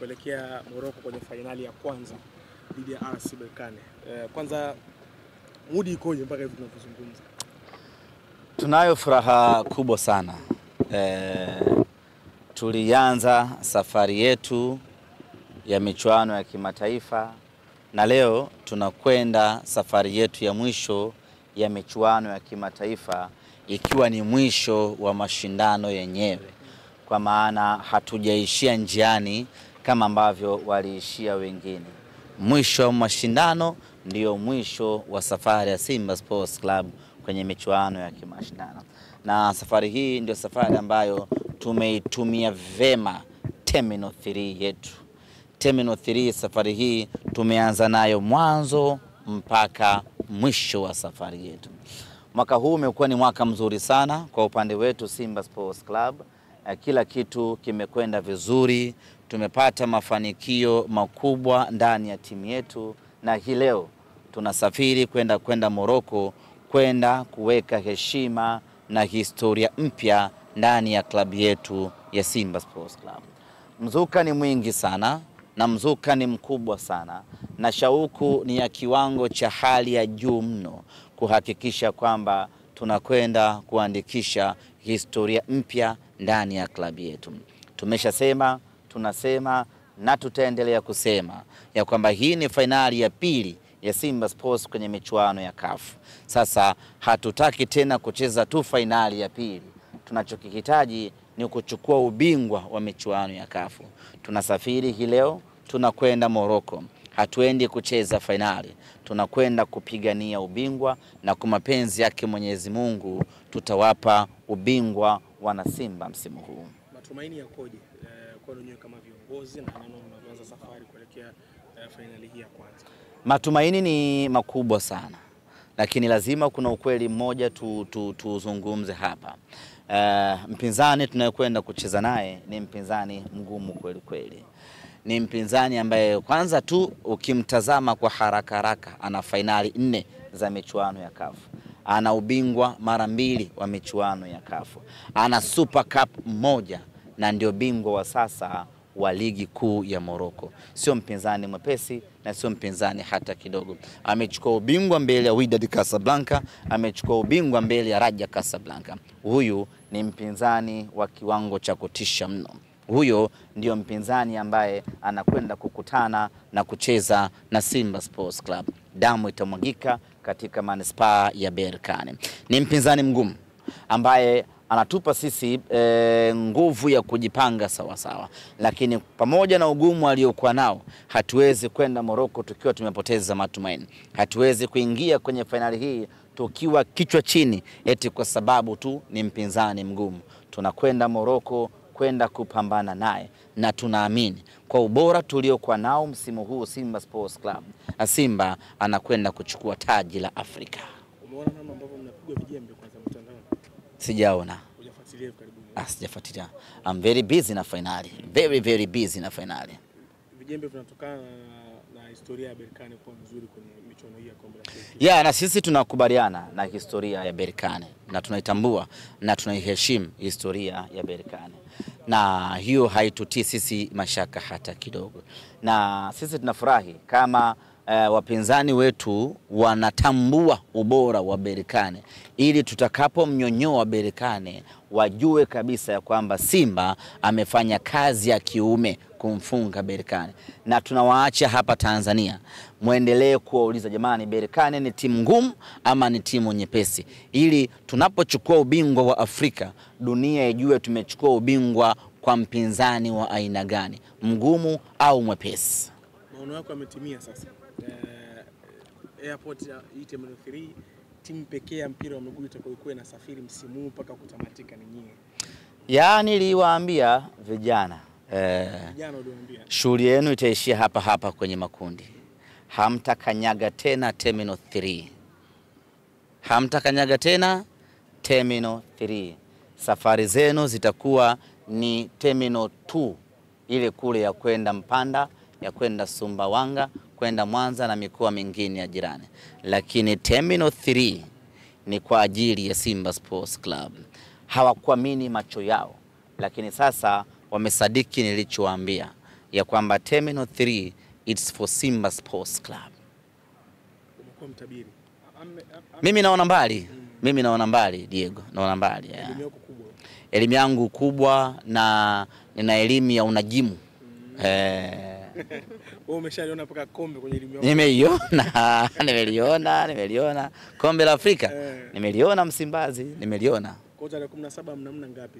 kuelekea Morocco kwenye finali ya kwanza dhidi ya RS Berkane. Kwanza mood ikoje mpaka hivi tunapozungumza? Tunayo furaha kubwa sana. Tulianza safari yetu ya michuano ya kimataifa na leo tunakwenda safari yetu ya mwisho ya michuano ya kimataifa, ikiwa ni mwisho wa mashindano yenyewe, kwa maana hatujaishia njiani kama ambavyo waliishia wengine. Mwisho wa mashindano ndio mwisho wa safari ya Simba Sports Club kwenye michuano ya kimashindano. Na safari hii ndio safari ambayo tumeitumia vema Terminal 3 yetu. Terminal 3 safari hii tumeanza nayo mwanzo mpaka mwisho wa safari yetu. Mwaka huu umekuwa ni mwaka mzuri sana kwa upande wetu Simba Sports Club. Kila kitu kimekwenda vizuri, tumepata mafanikio makubwa ndani ya timu yetu, na hii leo tunasafiri kwenda Morocco kwenda kuweka heshima na historia mpya ndani ya klabu yetu ya Simba Sports Club. Mzuka ni mwingi sana na mzuka ni mkubwa sana, na shauku ni ya kiwango cha hali ya juu mno kuhakikisha kwamba tunakwenda kuandikisha historia mpya ndani ya klabu yetu. Tumeshasema, tunasema na tutaendelea kusema ya kwamba hii ni finali ya pili ya Simba Sports kwenye michuano ya CAF. Sasa hatutaki tena kucheza tu finali ya pili. Tunachokihitaji ni kuchukua ubingwa wa michuano ya CAF. Tunasafiri hii leo, tunakwenda Morocco. Hatuendi kucheza finali, tunakwenda kupigania ubingwa, na kwa mapenzi yake Mwenyezi Mungu tutawapa ubingwa wana Simba msimu huu. Matumaini yakoje kwa wenyewe kama viongozi na neno mnaanza safari kuelekea finali hii ya kwanza? Matumaini ni makubwa sana, lakini lazima kuna ukweli mmoja tuzungumze hapa. Mpinzani tunayekwenda kucheza naye ni mpinzani mgumu kweli kweli. Ni mpinzani ambaye kwanza tu ukimtazama kwa haraka ana finali 4 za michuano ya CAF. Ana ubingwa mara 2 wa michuano ya CAF. Ana Super Cup 1 na ndio bingwa wa sasa wa ligi kuu ya Morocco. Sio mpinzani mwepesi na sio mpinzani hata kidogo. Amechukua ubingwa mbele ya Wydad Casablanca, amechukua ubingwa mbele ya Raja Casablanca. Huyu ni mpinzani wa kiwango cha kutisha mno. Huyo ndio mpinzani ambaye anakwenda kukutana na kucheza na Simba Sports Club. Damu itamwagika katika manispaa ya Berkane. Ni mpinzani mgumu ambaye anatupa sisi nguvu ya kujipanga sawa. Lakini pamoja na ugumu aliokuwa nao, hatuwezi kwenda Morocco tukiwa tumepoteza matumaini. Hatuwezi kuingia kwenye finali hii tukiwa kichwa chini eti kwa sababu tu ni mpinzani mgumu. Tunakwenda Morocco kwenda kupambana naye, na tunaamini kwa ubora tuliokuwa nao msimu huu Simba Sports Club, Simba anakwenda kuchukua taji la Afrika. Umeona namna ambavyo mnapiga vijembe kwanza mtandao? Sijaona. Hujafuatilia karibuni? Sijafuatilia. I'm very busy na finali. Very busy na finali. Vijembe vinatokana na historia ya Berkane kwa mzuri kwenye michuano hii ya kombe la shirikisho. Na sisi tunakubaliana na historia ya Berkane na tunaitambua na tunaiheshimu historia ya Berkane. Na hiyo haitutii sisi mashaka hata kidogo. Na sisi tunafurahi kama wapinzani wetu wanatambua ubora wa Berkane, ili tutakapomnyonyoa Berkane wajue kabisa ya kwamba Simba amefanya kazi ya kiume kumfunga Berkane. Na tunawaacha hapa Tanzania muendelee kuwauliza, jamani, Berkane ni timu ngumu ama ni timu nyepesi, ili tunapochukua ubingwa wa Afrika dunia ijue tumechukua ubingwa kwa mpinzani wa aina gani, mgumu au mwepesi. Maono yako yametimia sasa. Airport ya Terminal 3, timu pekee ya mpira wa miguu itakayokuwa inasafiri msimu huu mpaka kutamatika ni nyie. Niliwaambia vijana, shughuli yenu itaishia hapa kwenye makundi. Hamtakanyaga tena Terminal 3. Hamtakanyaga tena Terminal 3. Safari zenu zitakuwa ni Terminal 2, ile kule ya kwenda Mpanda, ya kwenda Sumbawanga, kwenda Mwanza na mikoa mingine ya jirani. Lakini Terminal 3 ni kwa ajili ya Simba Sports Club. Hawakuamini macho yao, lakini sasa wamesadiki nilichowaambia ya kwamba Terminal 3 it's for Simba Sports Club. Umekuwa mtabiri. Mimi naona mbali. Mimi naona mbali Diego, naona mbali. Elimu yako kubwa. Elimu yangu kubwa na nina elimu ya unajimu. Wewe umeshaliona paka kombe kwenye elimu yako? Nimeliona kombe la Afrika. Nimeliona Msimbazi, nimeliona. Kwa tarehe 17 mnamna ngapi?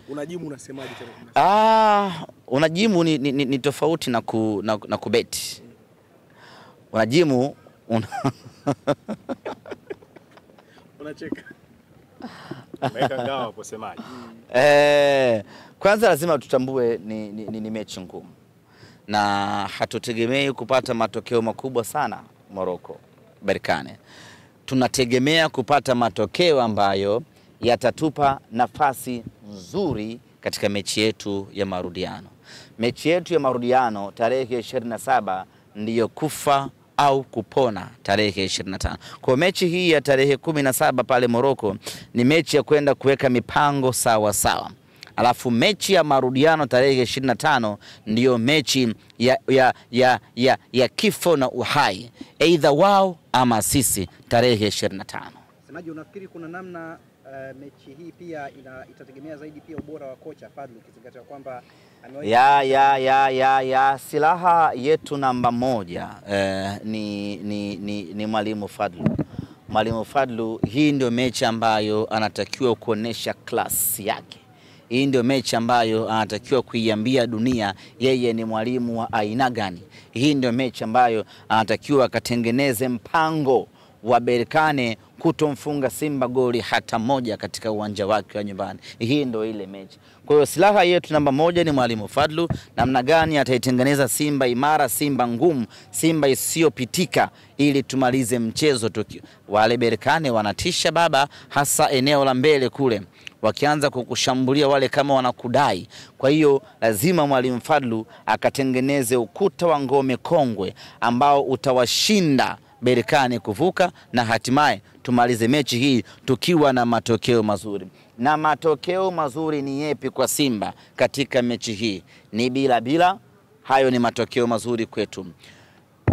Unajimu unasemaje tarehe 17? Unajimu ni tofauti na kubeti. Unajimu unacheka. Umeweka ngao hapo semaje? Kwanza lazima tutambue ni mechi ngumu. Na hatutegemei kupata matokeo makubwa sana Morocco, Berkane. Tunategemea kupata matokeo ambayo yatatupa nafasi nzuri katika mechi yetu ya marudiano. Mechi yetu ya marudiano tarehe 27 ndiyo kufa au kupona tarehe 25. Kwa mechi hii ya tarehe 17 pale Morocco ni mechi ya kwenda kuweka mipango sawa sawa. Alafu mechi ya marudiano tarehe 25 ndiyo mechi ya kifo na uhai. Either wao ama sisi tarehe 25. Semaji, unafikiri kuna namna mechi hii pia itategemea zaidi pia ubora wa kocha Fadlu, ukizingatia kwamba silaha yetu namba 1 ni Mwalimu Fadlu. Mwalimu Fadlu, hii ndio mechi ambayo anatakiwa kuonesha class yake. Hii ndio mechi ambayo anatakiwa kuiambia dunia yeye ni mwalimu wa aina gani. Hii ndio mechi ambayo anatakiwa akatengeneze mpango wa Berkane kutomfunga Simba goli hata moja katika uwanja wake wa nyumbani. Hii ndio ile mechi. Kwa hiyo silaha yetu namba 1 ni Mwalimu Fadlu, namna gani ataitengeneza Simba imara, Simba ngumu, Simba isiyopitika ili tumalize mchezo tukio. Wale Berkane wanatisha baba, hasa eneo la mbele kule. Wakianza kukushambulia wale kama wanakudai. Kwa hiyo lazima Mwalimu Fadlu akatengeneze ukuta wa ngome kongwe ambao utawashinda Berkane kuvuka na hatimaye tumalize mechi hii tukiwa na matokeo mazuri. Na matokeo mazuri ni yepi kwa Simba katika mechi hii? Ni bila. Hayo ni matokeo mazuri kwetu.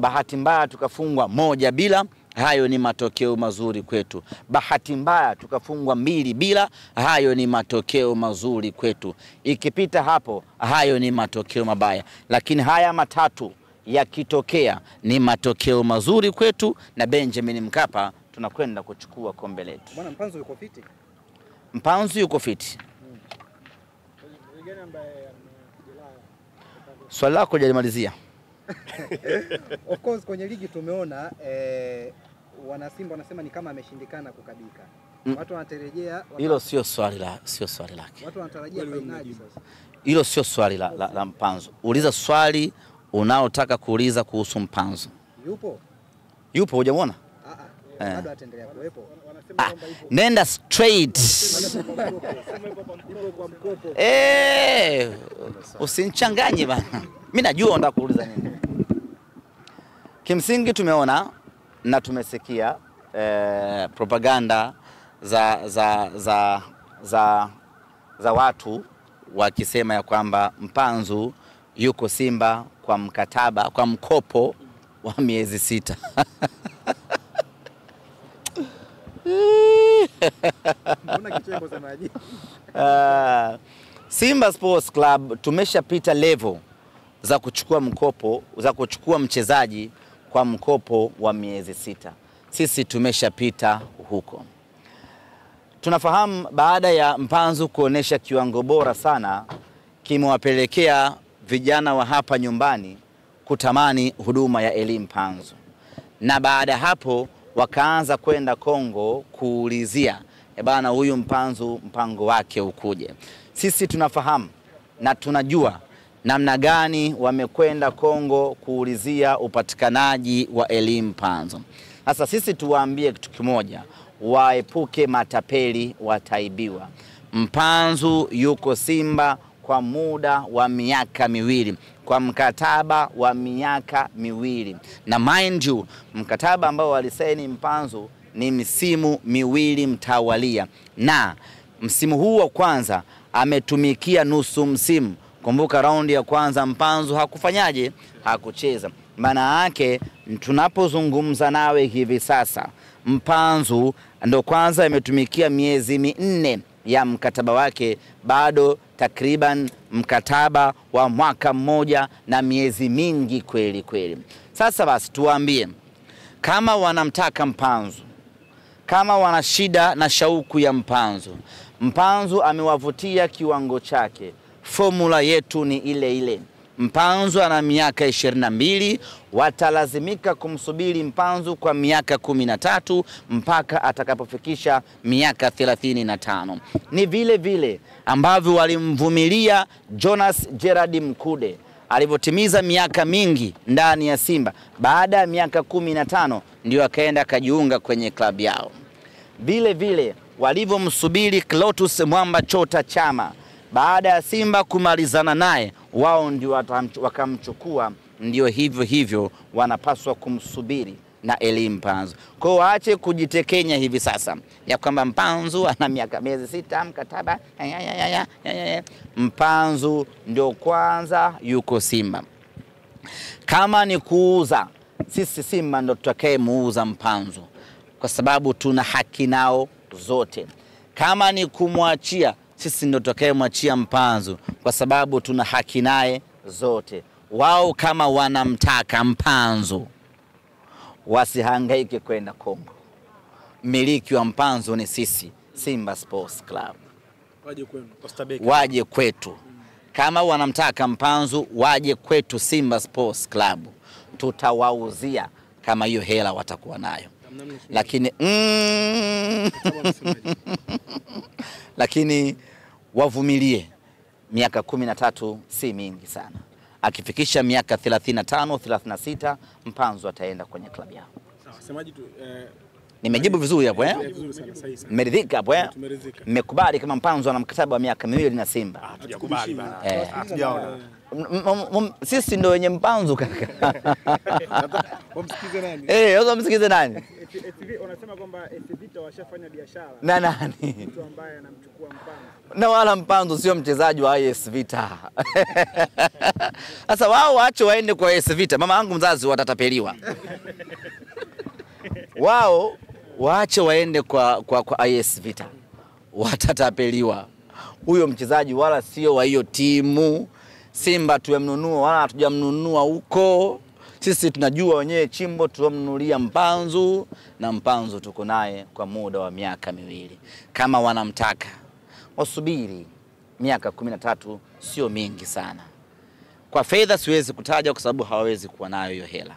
Bahati mbaya tukafungwa 1-0, hayo ni matokeo mazuri kwetu. Bahati mbaya tukafungwa 2-0, hayo ni matokeo mazuri kwetu. Ikipita hapo, hayo ni matokeo mabaya. Lakini haya matatu yakitokea ni matokeo mazuri kwetu, na Benjamin Mkapa tunakwenda kuchukua kombe letu. Bwana Mpanzu yuko fiti? Mpanzu yuko fiti. Swali lako hujalimalizia. Of course kwenye ligi tumeona wana Simba wanasema ni kama ameshindikana kukabika. Watu wanatarejea hilo sio swali lake. Watu wanatarajia finali sasa. Hilo sio swali la Mpanzu. Uliza swali unaotaka kuuliza kuhusu Mpanzu. Yupo hujamuona? Bado ataendelea kuwepo. Nenda straight. Usinichanganye bana. Mimi najua unataka kuuliza nini. Kimsingi tumeona na tumesikia propaganda za watu wakisema ya kwamba Mpanzu yuko Simba kwa mkataba, kwa mkopo wa miezi 6. Mbona kicheko semaji? Simba Sports Club tumeshapita level za kuchukua mkopo, za kuchukua mchezaji kwa mkopo wa miezi 6. Sisi tumeshapita huko. Tunafahamu baada ya Mpanzu kuonesha kiwango bora sana, kimewapelekea vijana wa hapa nyumbani kutamani huduma ya Eli Mpanzu. Na baada hapo wakaanza kwenda Kongo kuulizia, bana huyu Mpanzu mpango wake ukuje. Sisi tunafahamu na tunajua namna gani wamekwenda Kongo kuulizia upatikanaji wa Eli Mpanzu. Sasa sisi tuwaambie kitu kimoja, waepuke matapeli, wataibiwa. Mpanzu yuko Simba kwa muda wa miaka 2, kwa mkataba wa miaka 2. Na mind you, mkataba ambao walisaini Mpanzu ni misimu 2 mtawalia. Na msimu huu wa kwanza ametumikia nusu msimu Kumbuka raundi ya kwanza Mpanzu hakufanyaje? Hakucheza. Maana yake tunapozungumza nawe hivi sasa, Mpanzu ndo kwanza ametumikia miezi 4 ya mkataba wake, bado takriban mkataba wa mwaka mmoja na miezi mingi kweli kweli. Sasa basi tuwaambie, kama wanamtaka Mpanzu, kama wana shida na shauku ya Mpanzu, Mpanzu amewavutia kiwango chake. Formula yetu ni ile ile. Mpanzu ana miaka 22, watalazimika kumsubiri Mpanzu kwa miaka 13 mpaka atakapofikisha miaka 35. Ni vile vile ambavyo walimvumilia Jonas Gerard Mkude alivyotimiza miaka mingi ndani ya Simba. Baada ya miaka 15 ndio akaenda akajiunga kwenye klabu yao. Vile vile walivyomsubiri Clatous Mwamba Chota Chama, baada ya Simba kumalizana naye, wao ndio wakamchukua. Ndio hivyo hivyo wanapaswa kumsubiri na Eli Mpanzu. Kwa hiyo waache kujitekenya hivi sasa ya kwamba Mpanzu ana miaka miezi 6 mkataba. Mpanzu ndio kwanza yuko Simba. Kama ni kuuza, sisi Simba ndio tutakaye muuza Mpanzu, kwa sababu tuna haki nao zote. Kama ni kumwachia, sisi ndio tutakayemwachia Mpanzu kwa sababu tuna haki naye zote. Wao kama wanamtaka Mpanzu, wasihangaike kwenda Kongo. Miliki wa Mpanzu ni sisi, Simba Sports Club. Waje kwetu. Kama wanamtaka Mpanzu, waje kwetu Simba Sports Club. Tutawauzia kama hiyo hela watakuwa nayo. Lakini wavumilie, miaka 13 si mingi sana. Akifikisha miaka 35, 36, Mpanzu ataenda kwenye klabu yao. Sawa, semaji tu nimejibu vizuri hapo Vizuri sana, sahihi sana. Mmeridhika hapo Mmekubali kama Mpanzu ana mkataba wa miaka 2 na Simba? Hatujakubali bana. Hatujaona. Sisi ndio wenye Mpanzu kaka. Wamsikize nani? Sasa msikize nani? Unasema kwamba Vita washafanya biashara. Na nani? Mtu ambaye anamchukua Mpanzu. Na wala Mpanzu sio mchezaji wa AS Vita. Sasa wao waache waende kwa AS Vita. Mama yangu mzazi watatapeliwa. Wao waache waende kwa AS Vita. Watatapeliwa. Huyo mchezaji wala sio wa hiyo timu. Simba tumemnunua wala hatujamnunua huko. Sisi tunajua wenyewe chimbo tuomnunulia Mpanzu, na Mpanzu tuko naye kwa muda wa miaka 2. Kama wanamtaka, wasubiri. Miaka 13 sio mingi sana. Kwa fedha siwezi kutaja kwa sababu hawawezi kuwa nayo hiyo hela.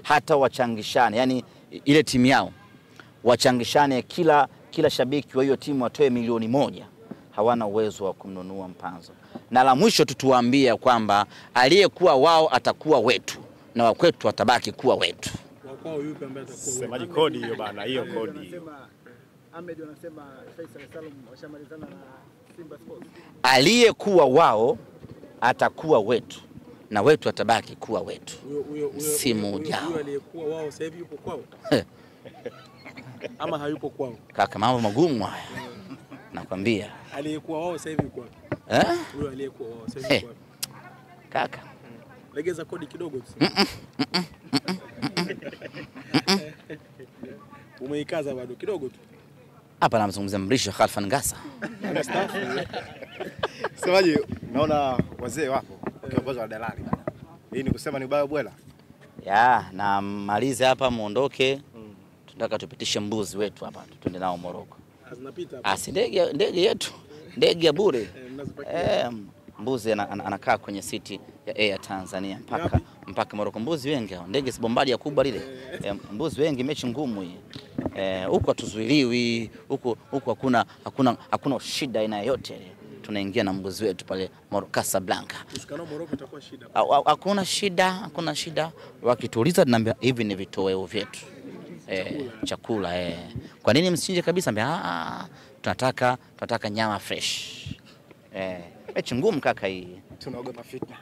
Hata wachangishane, yani ile timu yao wachangishane, kila shabiki wa hiyo timu atoe milioni 1, hawana uwezo wa kumnunua Mpanzu. Na la mwisho tutuambia kwamba aliyekuwa wao atakuwa wetu na wa kwetu atabaki kuwa wetu. Wao yupi ambaye atakuwa? Semaji kodi hiyo bana, hiyo kodi hiyo. Ahmed wanasema Faisal Salum washamalizana na Simba Sports. Aliyekuwa wao atakuwa wetu na wetu atabaki kuwa wetu. Simu ujao. Huyo aliyekuwa wao sasa hivi yupo kwao? Ama hayupo kwao? Kaka, mambo magumu haya. Nakwambia. Aliyekuwa wao sasa hivi yuko wapi? Huyo aliyekuwa wao sasa hivi yuko wapi? Kaka, legeza kodi kidogo tu. Umeikaza bado kidogo tu. Hapa namzungumzia Mrisho Khalfan Ngasa. Semaji, naona wazee wapo wakiongozwa na dalali bana. Hii ni kusema ni ubaya bwela. Na malize hapa muondoke. Tunataka tupitishe mbuzi wetu hapa twende nao Moroko. Zinapita hapa. Si ndege yetu. Ndege ya bure. Mbuzi anakaa kwenye siti ya Air Tanzania mpaka Moroko. Mbuzi wengi hao. Ndege si bombadi ya kubwa lile. Mbuzi wengi, mechi ngumu hii. Huko hatuzuiliwi, huko hakuna shida aina yote. Tunaingia na mbuzi wetu pale Casablanca. Usikano Moroko itakuwa shida. Hakuna shida. Wakituuliza tunaambia hivi ni vitoweo vyetu. Chakula. Kwa nini msinje kabisa? Tunataka nyama fresh. Mechi ngumu kaka hii. Tunaogopa fitna.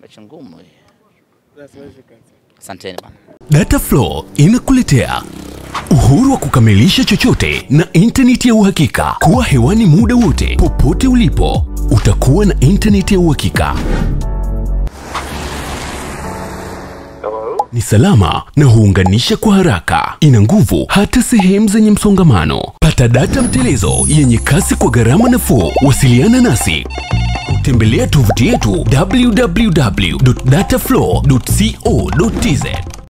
Mechi ngumu hii. Asanteni bwana. Dataflow inakuletea uhuru wa kukamilisha chochote na internet ya uhakika. Kuwa hewani muda wote popote ulipo. utakuwa na intaneti ya uhakika. Ni salama na huunganisha kwa haraka. Ina nguvu hata sehemu zenye msongamano. Pata data mtelezo yenye kasi kwa gharama nafuu. Wasiliana nasi. Tembelea tovuti yetu www.dataflow.co.tz.